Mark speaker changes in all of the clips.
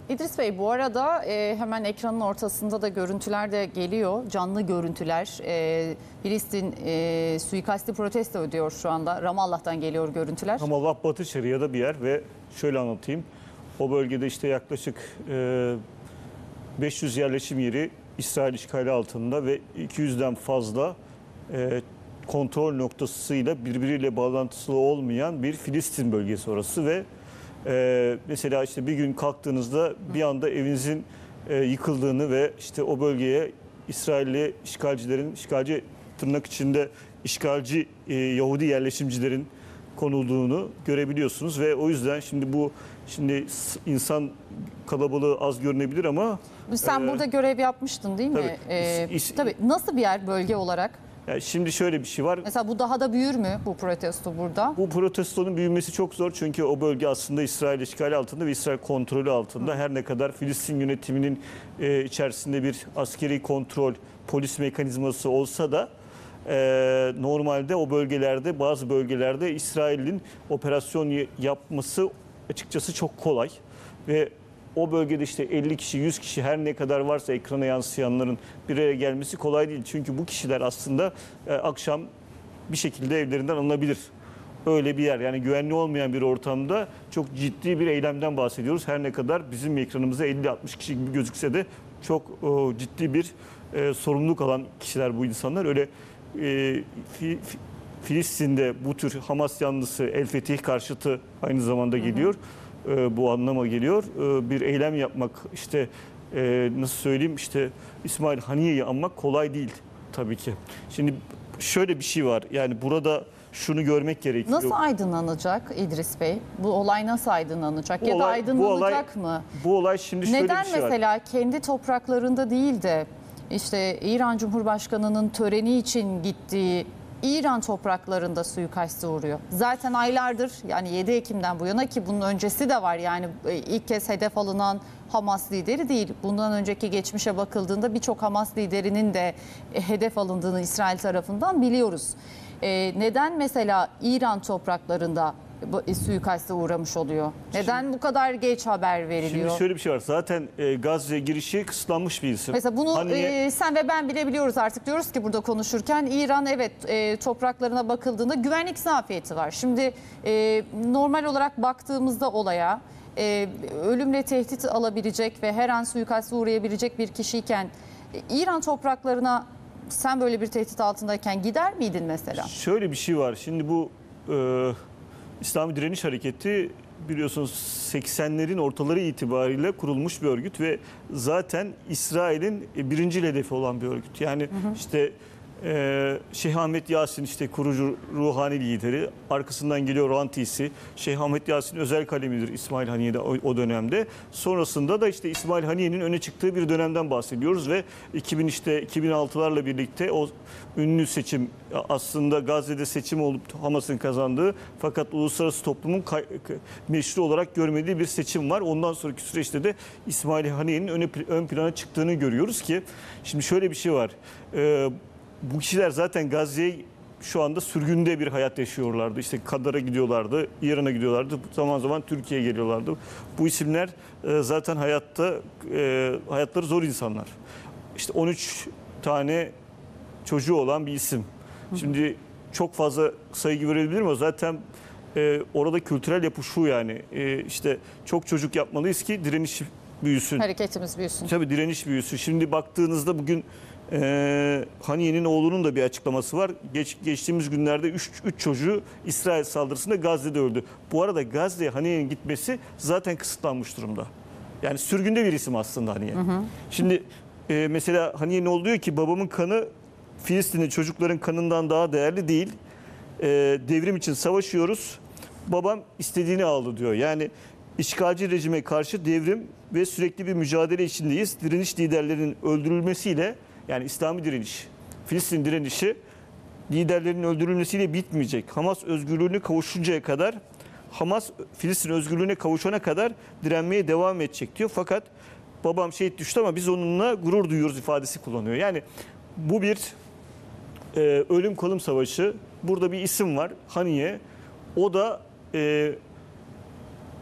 Speaker 1: İdris Bey, bu arada hemen ekranın ortasında da görüntüler de geliyor. Canlı görüntüler. Filistin suikasti protesto ediyor şu anda. Ramallah'tan geliyor görüntüler.
Speaker 2: Ramallah Batı Şeria'da bir yer ve şöyle anlatayım. O bölgede işte yaklaşık 500 yerleşim yeri İsrail işgali altında ve 200'den fazla kontrol noktasıyla birbiriyle bağlantısı olmayan bir Filistin bölgesi orası ve mesela işte bir gün kalktığınızda bir anda evinizin yıkıldığını ve işte o bölgeye İsrailli işgalci tırnak içinde işgalci Yahudi yerleşimcilerin konulduğunu görebiliyorsunuz ve o yüzden şimdi insan kalabalığı az görünebilir ama
Speaker 1: sen burada görev yapmıştın değil mi? Tabii. Nasıl bir yer bölge olarak?
Speaker 2: Yani şimdi şöyle bir şey var.
Speaker 1: Mesela bu daha da büyür mü bu protesto burada?
Speaker 2: Bu protestonun büyümesi çok zor çünkü o bölge aslında İsrail işgali altında ve İsrail kontrolü altında. Her ne kadar Filistin yönetiminin içerisinde bir askeri kontrol, polis mekanizması olsa da normalde o bölgelerde, bazı bölgelerde İsrail'in operasyon yapması açıkçası çok kolay ve o bölgede işte 50 kişi, 100 kişi her ne kadar varsa ekrana yansıyanların bir araya gelmesi kolay değil. Çünkü bu kişiler aslında akşam bir şekilde evlerinden alınabilir. Öyle bir yer, yani güvenli olmayan bir ortamda çok ciddi bir eylemden bahsediyoruz. Her ne kadar bizim ekranımıza 50-60 kişi gibi gözükse de çok ciddi bir sorumluluk alan kişiler bu insanlar. Öyle Filistin'de bu tür Hamas yanlısı El Fetih karşıtı aynı zamanda geliyor. Bu anlama geliyor. Bir eylem yapmak, işte nasıl söyleyeyim, işte İsmail Haniye'yi anmak kolay değil tabii ki. Şimdi şöyle bir şey var. Yani burada şunu görmek gerekiyor.
Speaker 1: Nasıl aydınlanacak İdris Bey? Bu olay nasıl aydınlanacak ya da aydınlanacak mı?
Speaker 2: Bu olay şimdi şöyle
Speaker 1: neden
Speaker 2: bir şey var.
Speaker 1: mesela kendi topraklarında değil de işte İran Cumhurbaşkanı'nın töreni için gittiği İran topraklarında suikaste uğruyor? Zaten aylardır, yani 7 Ekim'den bu yana, ki bunun öncesi de var, yani ilk kez hedef alınan Hamas lideri değil. Bundan önceki geçmişe bakıldığında birçok Hamas liderinin de hedef alındığını İsrail tarafından biliyoruz. Neden mesela İran topraklarında suikaste uğramış oluyor? Neden bu kadar geç haber veriliyor?
Speaker 2: Şimdi şöyle bir şey var. Zaten Gazze girişi kısıtlanmış bir isim.
Speaker 1: Mesela bunu sen ve ben bile biliyoruz artık. Diyoruz ki burada konuşurken İran topraklarına bakıldığında güvenlik zafiyeti var. Şimdi normal olarak baktığımızda olaya ölümle tehdit alabilecek ve her an suikaste uğrayabilecek bir kişiyken İran topraklarına sen böyle bir tehdit altındayken gider miydin mesela?
Speaker 2: Şöyle bir şey var. Şimdi bu İslami Direniş Hareketi biliyorsunuz 80'lerin ortaları itibariyle kurulmuş bir örgüt ve zaten İsrail'in birinci hedefi olan bir örgüt. Yani işte Şeyh Ahmet Yasin işte kurucu ruhani lideri, arkasından geliyor Rantisi. Şeyh Ahmet Yasin özel kalemidir İsmail Haniye'de o dönemde. Sonrasında da işte İsmail Haniye'nin öne çıktığı bir dönemden bahsediyoruz ve 2006'larla birlikte o ünlü seçim, aslında Gazze'de seçim olup Hamas'ın kazandığı fakat uluslararası toplumun meşru olarak görmediği bir seçim var. Ondan sonraki süreçte de İsmail Haniye'nin ön plana çıktığını görüyoruz ki şimdi şöyle bir şey var. Bu kişiler zaten Gazze'ye şu anda sürgünde bir hayat yaşıyorlardı. İşte Katar'a gidiyorlardı, İran'a gidiyorlardı, zaman zaman Türkiye'ye geliyorlardı. Bu isimler zaten hayatları zor insanlar. İşte 13 tane çocuğu olan bir isim. Şimdi çok fazla sayı verebilirim ama zaten orada kültürel yapı şu, yani işte çok çocuk yapmalıyız ki direniş büyüsün.
Speaker 1: Hareketimiz büyüsün.
Speaker 2: Tabii direniş büyüsün. Şimdi baktığınızda bugün Haniye'nin oğlunun da bir açıklaması var. Geçtiğimiz günlerde 3 çocuğu İsrail saldırısında Gazze'de öldü. Bu arada Gazze'ye Haniye'nin gitmesi zaten kısıtlanmış durumda. Yani sürgünde bir isim aslında Haniye. Şimdi mesela Haniye ne oluyor ki, babamın kanı Filistinli çocukların kanından daha değerli değil. Devrim için savaşıyoruz. Babam istediğini aldı diyor. Yani işgalci rejime karşı devrim ve sürekli bir mücadele içindeyiz. Direniş liderlerinin öldürülmesiyle, yani İslami direniş, Filistin direnişi liderlerin öldürülmesiyle bitmeyecek. Hamas özgürlüğüne kavuşuncaya kadar, Hamas Filistin özgürlüğüne kavuşana kadar direnmeye devam edecek diyor. Fakat babam şehit düştü ama biz onunla gurur duyuyoruz ifadesi kullanıyor. Yani bu bir ölüm kalım savaşı. Burada bir isim var, Haniye. O da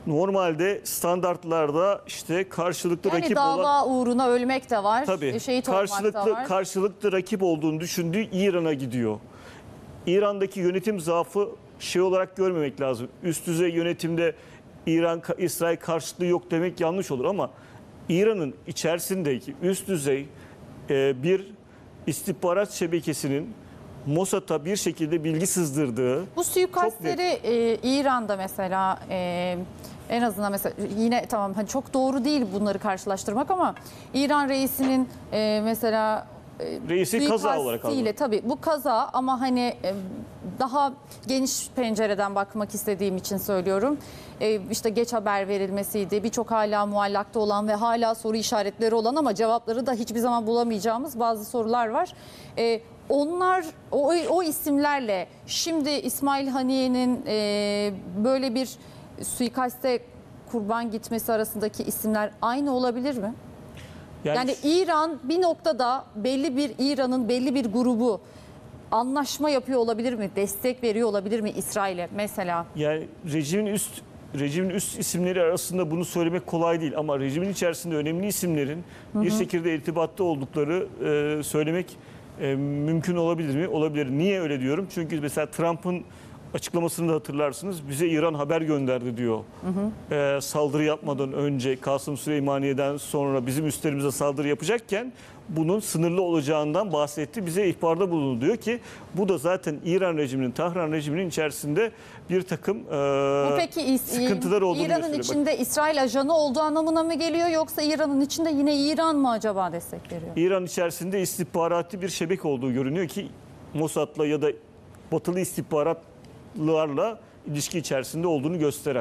Speaker 2: normalde standartlarda işte karşılıklı
Speaker 1: Yani
Speaker 2: rakip
Speaker 1: dava
Speaker 2: olan
Speaker 1: uğruna ölmek de var,
Speaker 2: tabii
Speaker 1: şehit olmak da var.
Speaker 2: karşılıklı rakip olduğunu düşündüğü İran'a gidiyor. İran'daki yönetim zaafı şey olarak görmemek lazım. Üst düzey yönetimde İsrail karşıtlığı yok demek yanlış olur ama İran'ın içerisindeki üst düzey bir istihbarat şebekesinin Mossad'a bir şekilde bilgi sızdırdığı
Speaker 1: Bu suikastleri İran'da mesela en azından mesela yine tamam hani çok doğru değil bunları karşılaştırmak ama İran reisinin mesela
Speaker 2: reisi kaza olarak aldı.
Speaker 1: suikastiyle tabii bu kaza ama hani daha geniş pencereden bakmak istediğim için söylüyorum. İşte geç haber verilmesiydi. Birçok hala muallakta olan ve hala soru işaretleri olan ama cevapları da hiçbir zaman bulamayacağımız bazı sorular var. Onlar o isimlerle şimdi İsmail Haniye'nin böyle bir suikaste kurban gitmesi arasındaki isimler aynı olabilir mi? Yani İran bir noktada İran'ın belli bir grubu anlaşma yapıyor olabilir mi? Destek veriyor olabilir mi İsrail'e mesela?
Speaker 2: Yani rejimin üst isimleri arasında bunu söylemek kolay değil ama rejimin içerisinde önemli isimlerin bir şekilde irtibatta oldukları söylemek mümkün olabilir mi? Olabilir. Niye öyle diyorum? Çünkü mesela Trump'ın açıklamasını da hatırlarsınız. Bize İran haber gönderdi diyor. Saldırı yapmadan önce Kasım Süleymaniye'den sonra bizim üstlerimize saldırı yapacakken bunun sınırlı olacağından bahsetti. Bize ihbarda bulundu diyor ki bu da zaten İran rejiminin, Tahran rejiminin içerisinde bir takım
Speaker 1: Bu peki
Speaker 2: sıkıntılar olduğunu
Speaker 1: İran'ın
Speaker 2: gösteriyor.
Speaker 1: içinde İsrail ajanı olduğu anlamına mı geliyor yoksa İran'ın içinde yine İran mı acaba destek veriyor?
Speaker 2: İran içerisinde istihbaratı bir şebeke olduğu görünüyor ki Mossad'la ya da batılı istihbaratlarla ilişki içerisinde olduğunu gösteren.